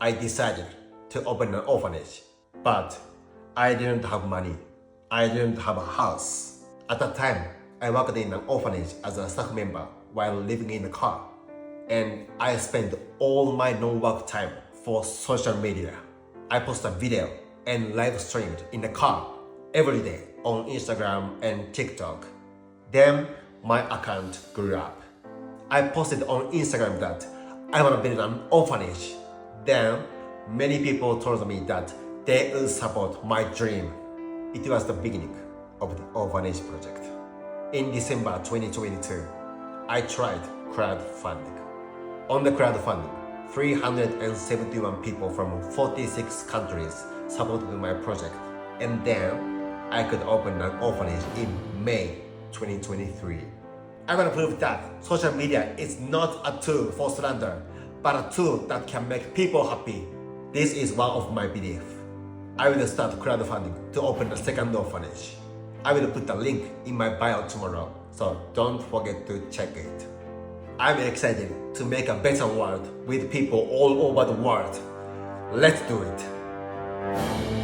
I decided to open an orphanage. But I didn't have money. I didn't have a house. At that time, I worked in an orphanage as a staff member while living in a car. And I spent all my non-work time for social media. I posted a video and live streamed in the car every day on Instagram and TikTok. Then my account grew up. I posted on Instagram that I want to build an orphanage. Then many people told me that they will support my dream. It was the beginning of the orphanage project. In December 2022, I tried crowdfunding. On the crowdfunding, 371 people from 46 countries supported my project, and then I could open an orphanage in May 2023. I want to prove that social media is not a tool for slander, but a tool that can make people happy. This is one of my beliefs. I will start crowdfunding to open a second orphanage. I will put the link in my bio tomorrow, so don't forget to check it. I'm excited to make a better world with people all over the world. Let's do it.